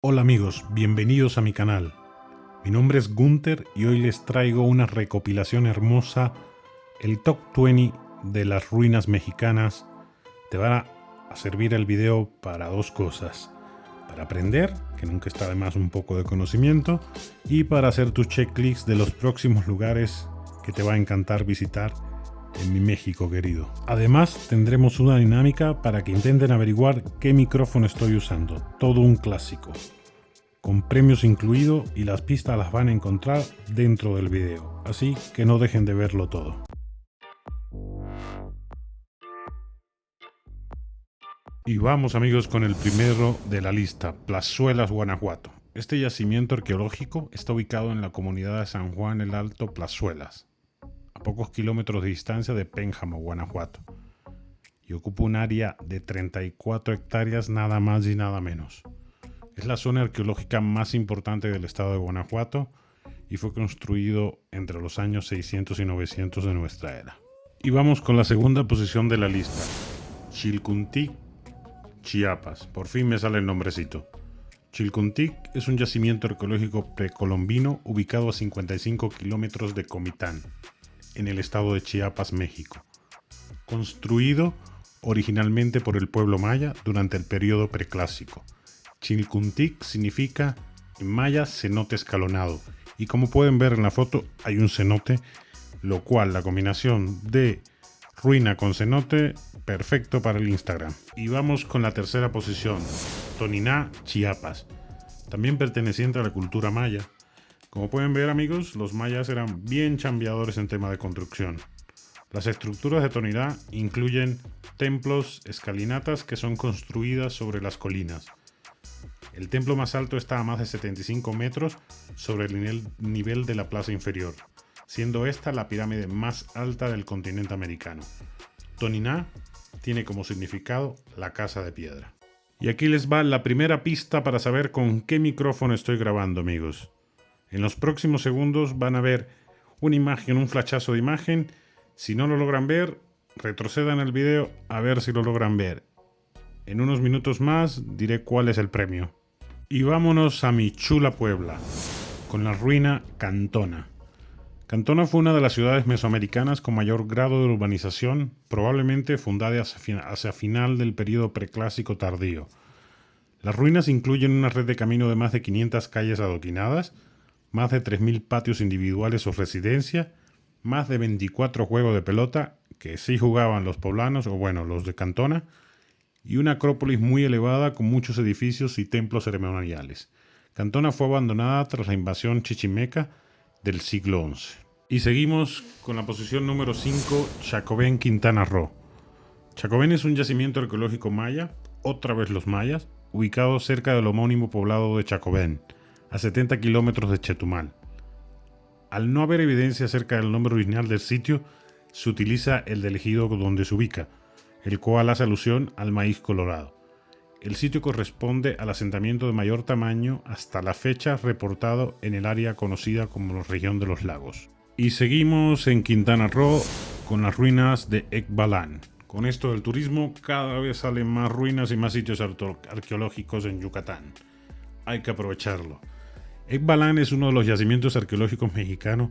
Hola amigos, bienvenidos a mi canal. Mi nombre es Gunther y hoy les traigo una recopilación hermosa, el Top 20 de las ruinas mexicanas. Te va a servir el video para dos cosas: para aprender, que nunca está de más un poco de conocimiento, y para hacer tu checklist de los próximos lugares que te va a encantar visitar en mi México querido. Además, tendremos una dinámica para que intenten averiguar qué micrófono estoy usando. Todo un clásico, con premios incluido, y las pistas las van a encontrar dentro del video, así que no dejen de verlo todo. Y vamos amigos con el primero de la lista, Plazuelas, Guanajuato. Este yacimiento arqueológico está ubicado en la comunidad de San Juan el Alto Plazuelas, a pocos kilómetros de distancia de Pénjamo, Guanajuato, y ocupa un área de 34 hectáreas nada más y nada menos. Es la zona arqueológica más importante del estado de Guanajuato y fue construido entre los años 600 y 900 de nuestra era. Y vamos con la segunda posición de la lista, Chilcuntic, Chiapas. Por fin me sale el nombrecito. Chilcuntic es un yacimiento arqueológico precolombino ubicado a 55 kilómetros de Comitán, en el estado de Chiapas, México. Construido originalmente por el pueblo maya durante el periodo preclásico. Chilcuntic significa en maya cenote escalonado, y como pueden ver en la foto hay un cenote, lo cual la combinación de ruina con cenote, perfecto para el Instagram. Y vamos con la tercera posición, Toniná, Chiapas, también perteneciente a la cultura maya. Como pueden ver amigos, los mayas eran bien chambeadores en tema de construcción. Las estructuras de Toniná incluyen templos, escalinatas que son construidas sobre las colinas. El templo más alto está a más de 75 metros sobre el nivel de la plaza inferior, siendo esta la pirámide más alta del continente americano. Toniná tiene como significado la casa de piedra. Y aquí les va la primera pista para saber con qué micrófono estoy grabando, amigos. En los próximos segundos van a ver una imagen, un flashazo de imagen. Si no lo logran ver, retrocedan el video a ver si lo logran ver. En unos minutos más diré cuál es el premio. Y vámonos a mi chula Puebla, con la ruina Cantona. Cantona fue una de las ciudades mesoamericanas con mayor grado de urbanización, probablemente fundada hacia final del periodo preclásico tardío. Las ruinas incluyen una red de camino de más de 500 calles adoquinadas, más de 3.000 patios individuales o residencia, más de 24 juegos de pelota, que sí jugaban los poblanos, o bueno, los de Cantona, y una acrópolis muy elevada con muchos edificios y templos ceremoniales. Cantona fue abandonada tras la invasión chichimeca del siglo XI. Y seguimos con la posición número 5, Chacobén, Quintana Roo. Chacobén es un yacimiento arqueológico maya, otra vez los mayas, ubicado cerca del homónimo poblado de Chacobén, a 70 kilómetros de Chetumal. Al no haber evidencia acerca del nombre original del sitio, se utiliza el del ejido donde se ubica, el cual hace alusión al maíz colorado. El sitio corresponde al asentamiento de mayor tamaño hasta la fecha reportado en el área conocida como la región de los lagos. Y seguimos en Quintana Roo con las ruinas de Ekbalan. Con esto del turismo, cada vez salen más ruinas y más sitios arqueológicos en Yucatán. Hay que aprovecharlo. Ekbalan es uno de los yacimientos arqueológicos mexicanos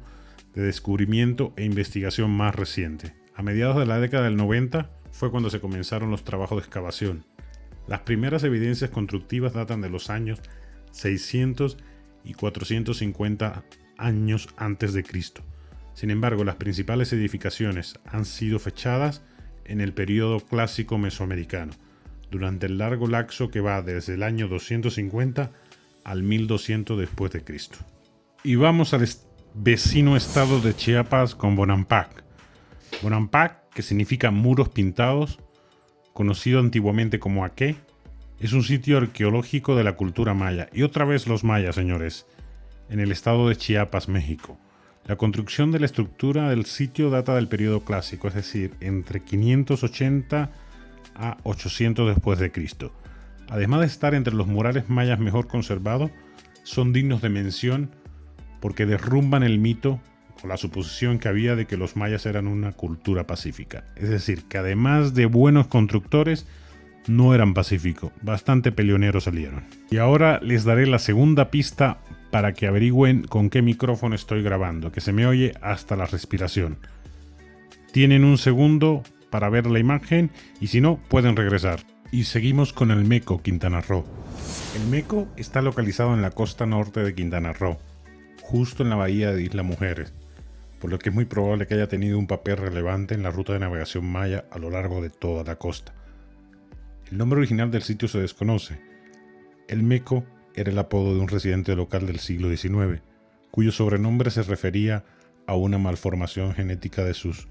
de descubrimiento e investigación más reciente. A mediados de la década del 90 fue cuando se comenzaron los trabajos de excavación. Las primeras evidencias constructivas datan de los años 600 y 450 años antes de Cristo. Sin embargo, las principales edificaciones han sido fechadas en el periodo clásico mesoamericano, durante el largo lapso que va desde el año 250 al 1200 después de Cristo. Y vamos al vecino estado de Chiapas con Bonampak. Bonampak, que significa muros pintados, conocido antiguamente como Aké, es un sitio arqueológico de la cultura maya. Y otra vez los mayas, señores, en el estado de Chiapas, México. La construcción de la estructura del sitio data del periodo clásico, es decir, entre 580 a 800 después de Cristo. Además de estar entre los murales mayas mejor conservados, son dignos de mención porque derrumban el mito o la suposición que había de que los mayas eran una cultura pacífica. Es decir, que además de buenos constructores, no eran pacíficos, bastante peleoneros salieron. Y ahora les daré la segunda pista para que averigüen con qué micrófono estoy grabando, que se me oye hasta la respiración. Tienen un segundo para ver la imagen y si no, pueden regresar. Y seguimos con el Meco, Quintana Roo. El Meco está localizado en la costa norte de Quintana Roo, justo en la bahía de Isla Mujeres, por lo que es muy probable que haya tenido un papel relevante en la ruta de navegación maya a lo largo de toda la costa. El nombre original del sitio se desconoce. El Meco era el apodo de un residente local del siglo XIX, cuyo sobrenombre se refería a una malformación genética de sus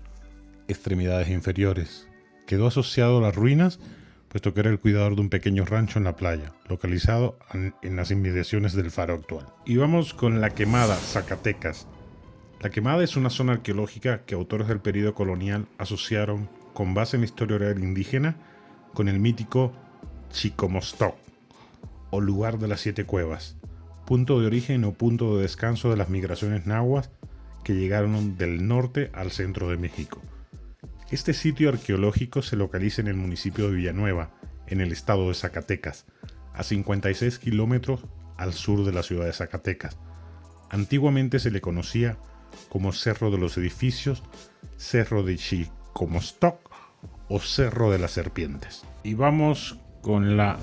extremidades inferiores. Quedó asociado a las ruinas, puesto que era el cuidador de un pequeño rancho en la playa, localizado en las inmediaciones del faro actual. Y vamos con La Quemada, Zacatecas. La Quemada es una zona arqueológica que autores del periodo colonial asociaron, con base en la historia oral indígena, con el mítico Chicomostoc, o lugar de las 7 cuevas, punto de origen o punto de descanso de las migraciones nahuas que llegaron del norte al centro de México. Este sitio arqueológico se localiza en el municipio de Villanueva, en el estado de Zacatecas, a 56 kilómetros al sur de la ciudad de Zacatecas. Antiguamente se le conocía como Cerro de los Edificios, Cerro de Chicomostoc o Cerro de las Serpientes. Y vamos con la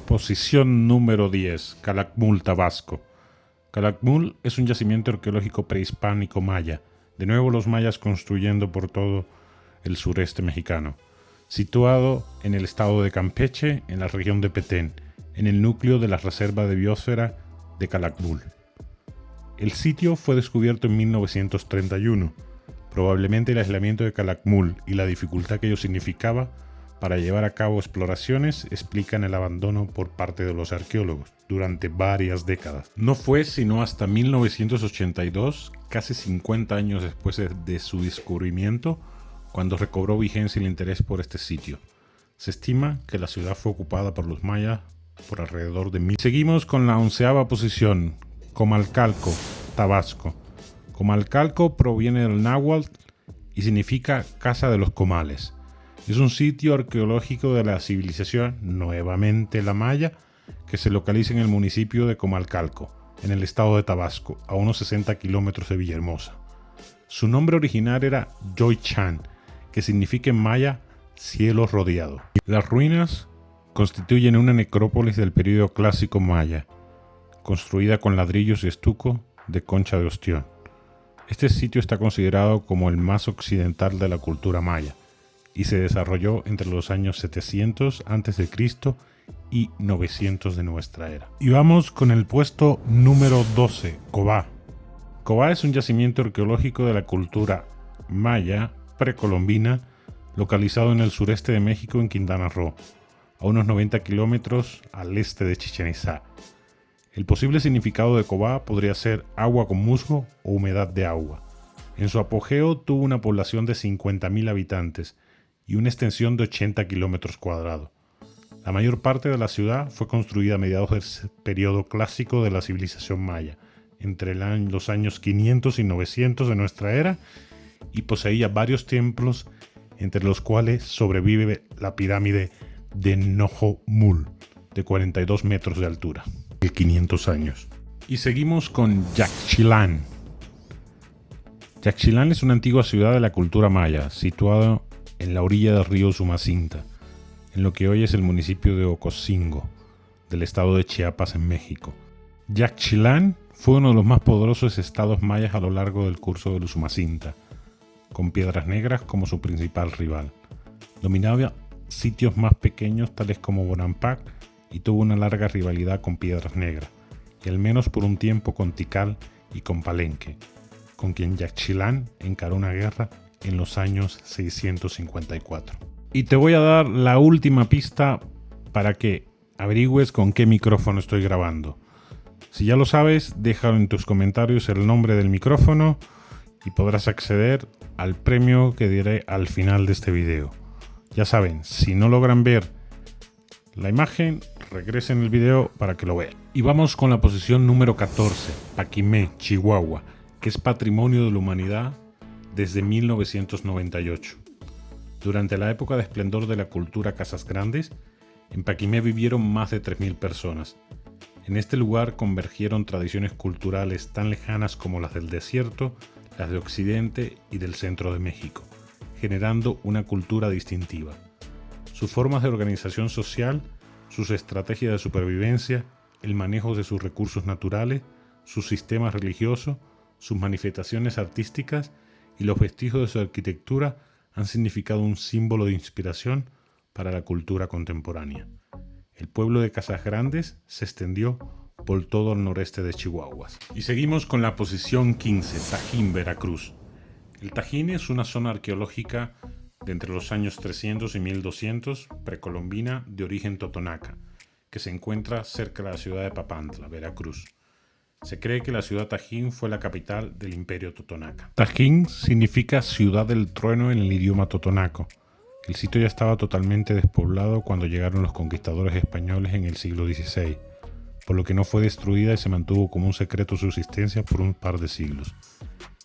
posición número 10, Calakmul, Tabasco. Calakmul es un yacimiento arqueológico prehispánico maya, de nuevo los mayas construyendo por todo el sureste mexicano, situado en el estado de Campeche, en la región de Petén, en el núcleo de la Reserva de Biosfera de Calakmul. El sitio fue descubierto en 1931. Probablemente el aislamiento de Calakmul y la dificultad que ello significaba para llevar a cabo exploraciones explican el abandono por parte de los arqueólogos durante varias décadas. No fue sino hasta 1982, casi 50 años después de su descubrimiento, cuando recobró vigencia el interés por este sitio. Se estima que la ciudad fue ocupada por los mayas por alrededor de 1000. Seguimos con la 11ª posición, Comalcalco, Tabasco. Comalcalco proviene del náhuatl y significa Casa de los Comales. Es un sitio arqueológico de la civilización, nuevamente la maya, que se localiza en el municipio de Comalcalco, en el estado de Tabasco, a unos 60 kilómetros de Villahermosa. Su nombre original era Yoichan, que significa en maya cielo rodeado. Las ruinas constituyen una necrópolis del período clásico maya, construida con ladrillos y estuco de concha de ostión. Este sitio está considerado como el más occidental de la cultura maya y se desarrolló entre los años 700 a.C. y 900 de nuestra era. Y vamos con el puesto número 12, Cobá. Cobá es un yacimiento arqueológico de la cultura maya precolombina localizado en el sureste de México en Quintana Roo, a unos 90 kilómetros al este de Chichén Itzá. El posible significado de Cobá podría ser agua con musgo o humedad de agua. En su apogeo tuvo una población de 50.000 habitantes y una extensión de 80 kilómetros cuadrados. La mayor parte de la ciudad fue construida a mediados del periodo clásico de la civilización maya, entre los años 500 y 900 de nuestra era, y poseía varios templos, entre los cuales sobrevive la pirámide de Nojomul, de 42 metros de altura, de 500 años. Y seguimos con Yaxchilán. Yaxchilán es una antigua ciudad de la cultura maya, situada en la orilla del río Sumacinta, en lo que hoy es el municipio de Ocosingo, del estado de Chiapas en México. Yaxchilán fue uno de los más poderosos estados mayas a lo largo del curso del Usumacinta, con Piedras Negras como su principal rival. Dominaba sitios más pequeños tales como Bonampak y tuvo una larga rivalidad con Piedras Negras, y al menos por un tiempo con Tikal y con Palenque, con quien Yaxchilán encaró una guerra en los años 654. Y te voy a dar la última pista para que averigües con qué micrófono estoy grabando. Si ya lo sabes, déjalo en tus comentarios el nombre del micrófono y podrás acceder al premio que diré al final de este video. Ya saben, si no logran ver la imagen, regresen el video para que lo vean. Y vamos con la posición número 14, Paquimé, Chihuahua, que es Patrimonio de la Humanidad desde 1998. Durante la época de esplendor de la cultura Casas Grandes, En Paquimé vivieron más de 3.000 personas. En este lugar convergieron tradiciones culturales tan lejanas como las del desierto, las de Occidente y del centro de México, generando una cultura distintiva. Sus formas de organización social, sus estrategias de supervivencia, el manejo de sus recursos naturales, su sistema religioso, sus manifestaciones artísticas y los vestigios de su arquitectura han significado un símbolo de inspiración para la cultura contemporánea. El pueblo de Casas Grandes se extendió por todo el noreste de Chihuahua. Y seguimos con la posición 15, Tajín, Veracruz. El Tajín es una zona arqueológica de entre los años 300 y 1200, precolombina, de origen totonaca, que se encuentra cerca de la ciudad de Papantla, Veracruz. Se cree que la ciudad Tajín fue la capital del imperio totonaca. Tajín significa ciudad del trueno en el idioma totonaco. El sitio ya estaba totalmente despoblado cuando llegaron los conquistadores españoles en el siglo XVI, por lo que no fue destruida y se mantuvo como un secreto su existencia por un par de siglos.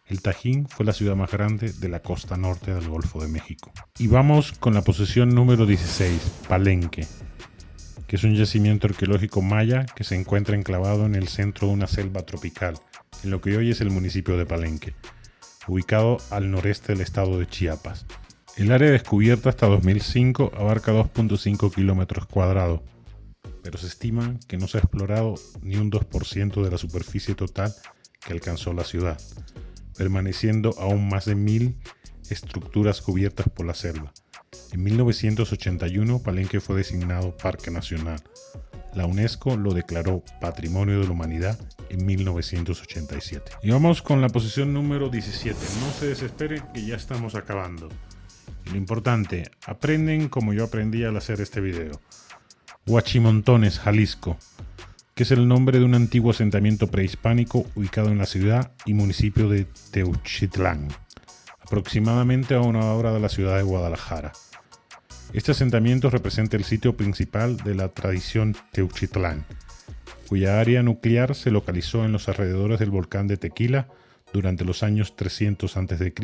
El Tajín fue la ciudad más grande de la costa norte del Golfo de México. Y vamos con la posición número 16, Palenque, que es un yacimiento arqueológico maya que se encuentra enclavado en el centro de una selva tropical, en lo que hoy es el municipio de Palenque, ubicado al noreste del estado de Chiapas. El área descubierta hasta 2005 abarca 2.5 kilómetros cuadrados, pero se estima que no se ha explorado ni un 2% de la superficie total que alcanzó la ciudad, permaneciendo aún más de 1.000 estructuras cubiertas por la selva. En 1981, Palenque fue designado Parque Nacional. La UNESCO lo declaró Patrimonio de la Humanidad en 1987. Y vamos con la posición número 17. No se desesperen que ya estamos acabando. Y lo importante, aprenden como yo aprendí al hacer este video. Huachimontones, Jalisco, que es el nombre de un antiguo asentamiento prehispánico ubicado en la ciudad y municipio de Teuchitlán, aproximadamente a una hora de la ciudad de Guadalajara. Este asentamiento representa el sitio principal de la tradición Teuchitlán, cuya área nuclear se localizó en los alrededores del volcán de Tequila durante los años 300 a.C.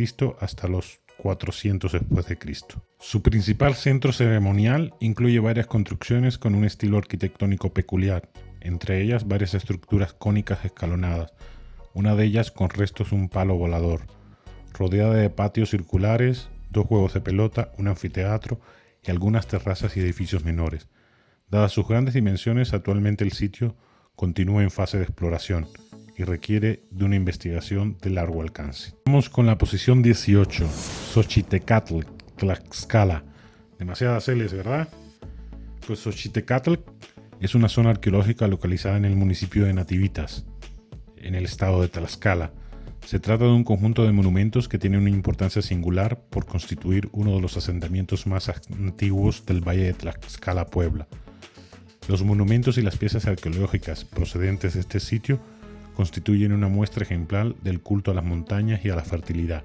hasta los 400 después de Cristo. Su principal centro ceremonial incluye varias construcciones con un estilo arquitectónico peculiar, entre ellas varias estructuras cónicas escalonadas, una de ellas con restos de un palo volador, rodeada de patios circulares, 2 juegos de pelota, un anfiteatro y algunas terrazas y edificios menores. Dadas sus grandes dimensiones, actualmente el sitio continúa en fase de exploración y requiere de una investigación de largo alcance. Vamos con la posición 18, Xochitecatl, Tlaxcala. Demasiadas L's, ¿verdad? Pues Xochitecatl es una zona arqueológica localizada en el municipio de Nativitas, en el estado de Tlaxcala. Se trata de un conjunto de monumentos que tiene una importancia singular por constituir uno de los asentamientos más antiguos del Valle de Tlaxcala, Puebla. Los monumentos y las piezas arqueológicas procedentes de este sitio constituyen una muestra ejemplar del culto a las montañas y a la fertilidad,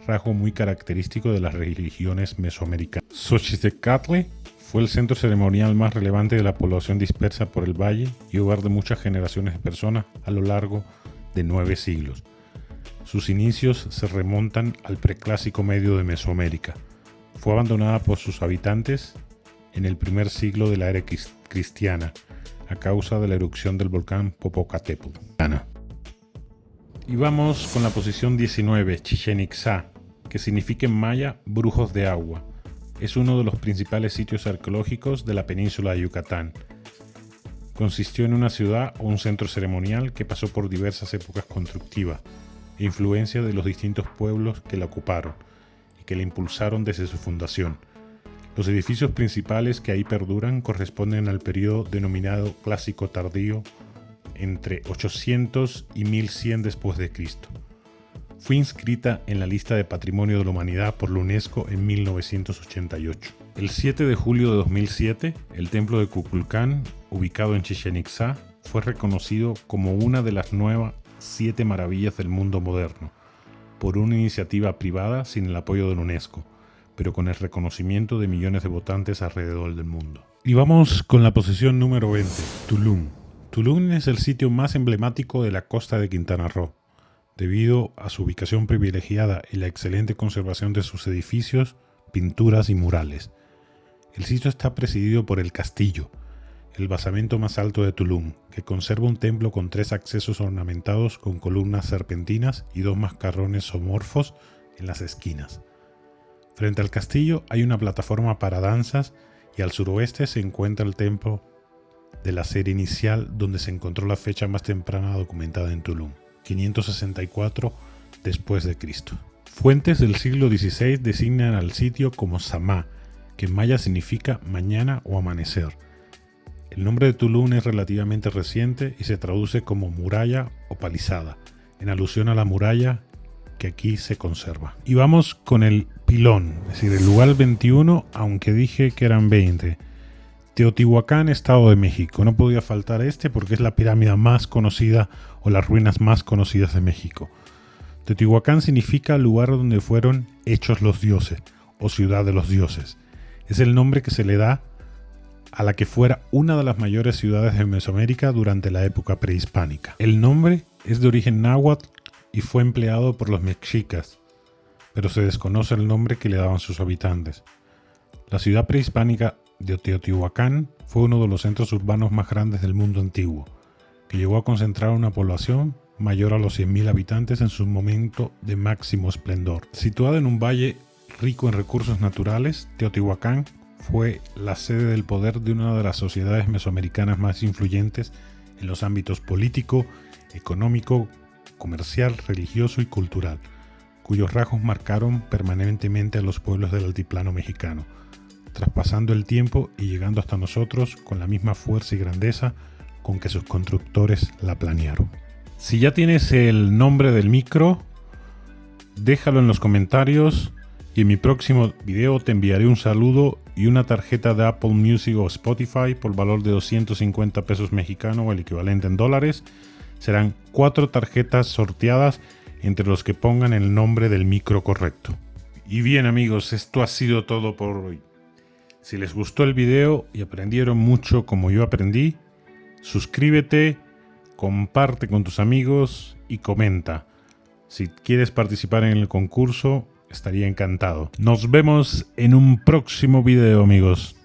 rasgo muy característico de las religiones mesoamericanas. Xochitecatl fue el centro ceremonial más relevante de la población dispersa por el valle y hogar de muchas generaciones de personas a lo largo de 9 siglos. Sus inicios se remontan al preclásico medio de Mesoamérica. Fue abandonada por sus habitantes en el primer siglo de la era cristiana, a causa de la erupción del volcán Popocatépetl. Y vamos con la posición 19, Chichén Itzá, que significa en maya brujos de agua. Es uno de los principales sitios arqueológicos de la península de Yucatán. Consistió en una ciudad o un centro ceremonial que pasó por diversas épocas constructivas e influencia de los distintos pueblos que la ocuparon y que la impulsaron desde su fundación. Los edificios principales que ahí perduran corresponden al periodo denominado Clásico Tardío, entre 800 y 1100 después de Cristo. Fue inscrita en la lista de Patrimonio de la Humanidad por la UNESCO en 1988. El 7 de julio de 2007, el templo de Kukulcán, ubicado en Chichén Itzá, fue reconocido como una de las nuevas 7 maravillas del mundo moderno, por una iniciativa privada sin el apoyo de la UNESCO, pero con el reconocimiento de millones de votantes alrededor del mundo. Y vamos con la posición número 20, Tulum. Tulum es el sitio más emblemático de la costa de Quintana Roo, debido a su ubicación privilegiada y la excelente conservación de sus edificios, pinturas y murales. El sitio está presidido por el Castillo, el basamento más alto de Tulum, que conserva un templo con 3 accesos ornamentados con columnas serpentinas y 2 mascarrones zoomorfos en las esquinas. Frente al castillo hay una plataforma para danzas y al suroeste se encuentra el templo de la serie inicial donde se encontró la fecha más temprana documentada en Tulum, 564 después de Cristo. Fuentes del siglo XVI designan al sitio como Samá, que en maya significa mañana o amanecer. El nombre de Tulum es relativamente reciente y se traduce como muralla o palizada, en alusión a la muralla que aquí se conserva. Y vamos con el pilón, es decir, el lugar 21, aunque dije que eran 20. Teotihuacán, Estado de México. No podía faltar este porque es la pirámide más conocida o las ruinas más conocidas de México. Teotihuacán significa lugar donde fueron hechos los dioses o ciudad de los dioses. Es el nombre que se le da a la que fuera una de las mayores ciudades de Mesoamérica durante la época prehispánica. El nombre es de origen náhuatl y fue empleado por los mexicas, pero se desconoce el nombre que le daban sus habitantes. La ciudad prehispánica de Teotihuacán fue uno de los centros urbanos más grandes del mundo antiguo, que llegó a concentrar una población mayor a los 100.000 habitantes en su momento de máximo esplendor. Situada en un valle rico en recursos naturales, Teotihuacán fue la sede del poder de una de las sociedades mesoamericanas más influyentes en los ámbitos político, económico, comercial, religioso y cultural, cuyos rasgos marcaron permanentemente a los pueblos del altiplano mexicano, traspasando el tiempo y llegando hasta nosotros con la misma fuerza y grandeza con que sus constructores la planearon. Si ya tienes el nombre del micro, déjalo en los comentarios y en mi próximo video te enviaré un saludo y una tarjeta de Apple Music o Spotify por valor de 250 pesos mexicanos o el equivalente en dólares. Serán 4 tarjetas sorteadas entre los que pongan el nombre del micro correcto. Y bien amigos, esto ha sido todo por hoy. Si les gustó el video y aprendieron mucho como yo aprendí, suscríbete, comparte con tus amigos y comenta. Si quieres participar en el concurso, estaría encantado. Nos vemos en un próximo video, amigos.